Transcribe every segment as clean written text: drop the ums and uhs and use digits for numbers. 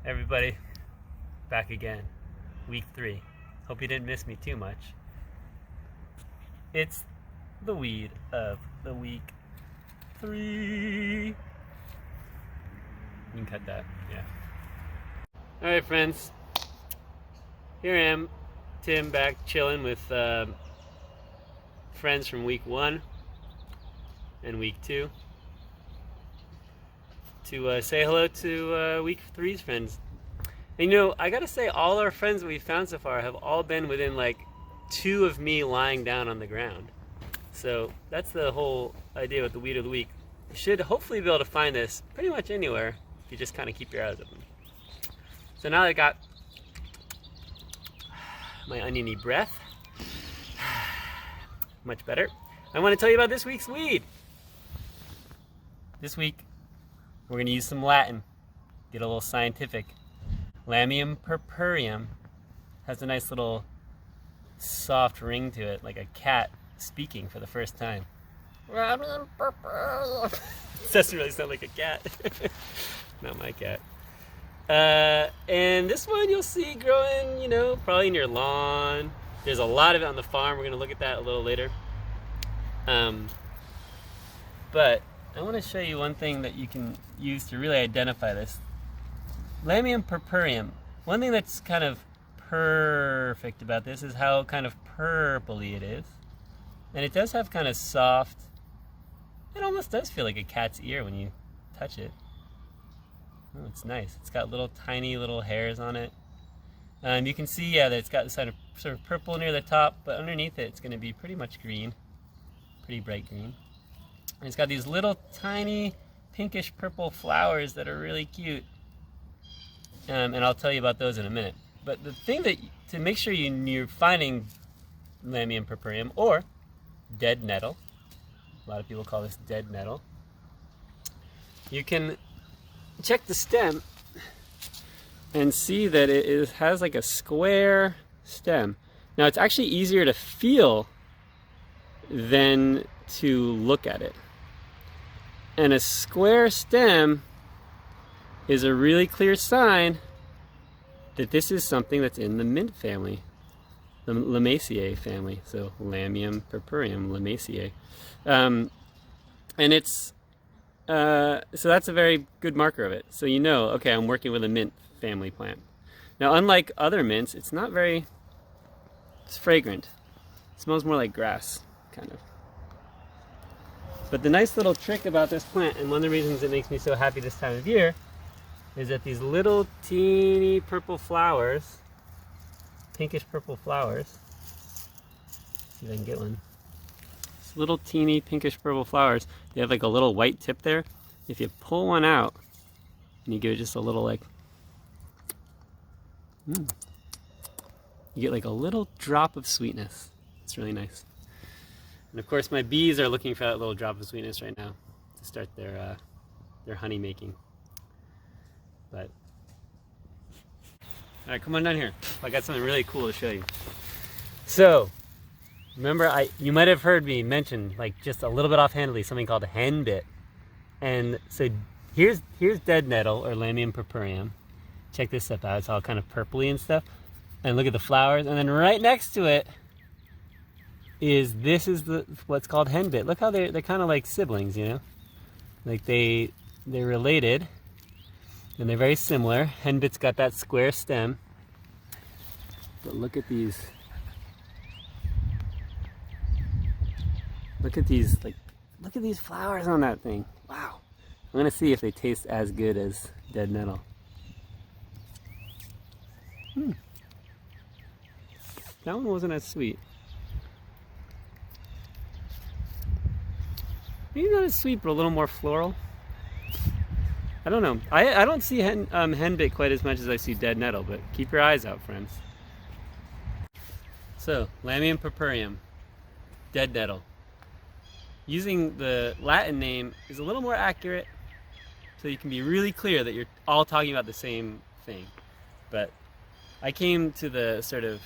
Everybody, back again. Week 3. Hope you didn't miss me too much. It's the weed of the week 3. You can cut that, yeah. Alright friends, here I am, Tim, back chilling with friends from week 1 and week 2 to say hello to week 3's friends. And you know, I gotta say, all our friends that we've found so far have all been within like 2 of me lying down on the ground. So that's the whole idea with the weed of the week. You should hopefully be able to find this pretty much anywhere if you just kind of keep your eyes open. So now that I got my oniony breath, much better, I want to tell you about this week's weed. This week, we're going to use some Latin, get a little scientific. Lamium Purpureum has a nice little soft ring to it, like a cat speaking for the first time. Lamium Purpureum. It doesn't really sound like a cat. Not my cat. And this one you'll see growing, you know, probably in your lawn. There's a lot of it on the farm. We're going to look at that a little later. But I want to show you one thing that you can use to really identify this. Lamium Purpureum. One thing that's kind of perfect about this is how kind of purpley it is. And it does have kind of soft, it almost does feel like a cat's ear when you touch it. Oh, it's nice. It's got little tiny little hairs on it. You can see, yeah, that it's got this sort of purple near the top, but underneath it, it's going to be pretty much green, pretty bright green. And it's got these little tiny pinkish purple flowers that are really cute. And I'll tell you about those in a minute. But the thing that, to make sure you're finding Lamium Purpureum or dead nettle, a lot of people call this dead nettle, you can check the stem and see that it has like a square stem. Now it's actually easier to feel than to look at it. And a square stem is a really clear sign that this is something that's in the mint family, the Lamiaceae family. So Lamium Purpureum, Lamiaceae. And it's, so that's a very good marker of it. So you know, okay, I'm working with a mint family plant. Now, unlike other mints, it's not very, it's fragrant. It smells more like grass, kind of. But the nice little trick about this plant, and one of the reasons it makes me so happy this time of year, is that these little teeny purple flowers, pinkish purple flowers, see if I can get one. These little teeny pinkish purple flowers, they have like a little white tip there. If you pull one out and you give it just a little like, you get like a little drop of sweetness. It's really nice. And of course my bees are looking for that little drop of sweetness right now to start their honey making. But, all right, come on down here. I got something really cool to show you. So, remember, you might have heard me mention, like just a little bit offhandedly, something called henbit. And so here's dead nettle or Lamium Purpureum. Check this stuff out. It's all kind of purpley and stuff. And look at the flowers. And then right next to it is what's called henbit. Look how they're kind of like siblings, you know, like they're related. And they're very similar. Henbit's got that square stem. But look at these. Look at these flowers on that thing. Wow. I'm gonna see if they taste as good as dead nettle. That one wasn't as sweet. Maybe not as sweet, but a little more floral. I don't know. I don't see henbit quite as much as I see dead nettle, but keep your eyes out, friends. So, Lamium Purpureum, dead nettle. Using the Latin name is a little more accurate, so you can be really clear that you're all talking about the same thing. But I came to the sort of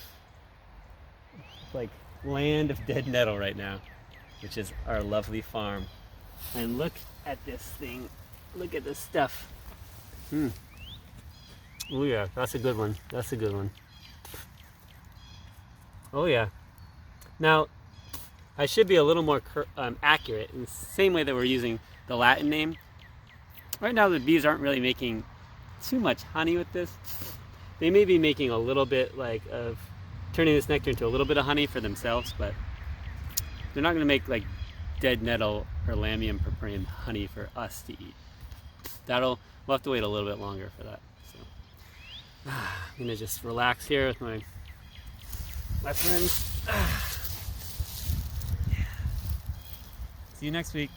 like land of dead nettle right now, which is our lovely farm. And look at this thing. Look at this stuff. Oh yeah, that's a good one. That's a good one. Oh yeah. Now, I should be a little more accurate in the same way that we're using the Latin name. Right now the bees aren't really making too much honey with this. They may be making a little bit of turning this nectar into a little bit of honey for themselves, but they're not going to make like dead nettle or Lamium purpureum honey for us to eat. We'll have to wait a little bit longer for that. So I'm going to just relax here with my friends. See you next week.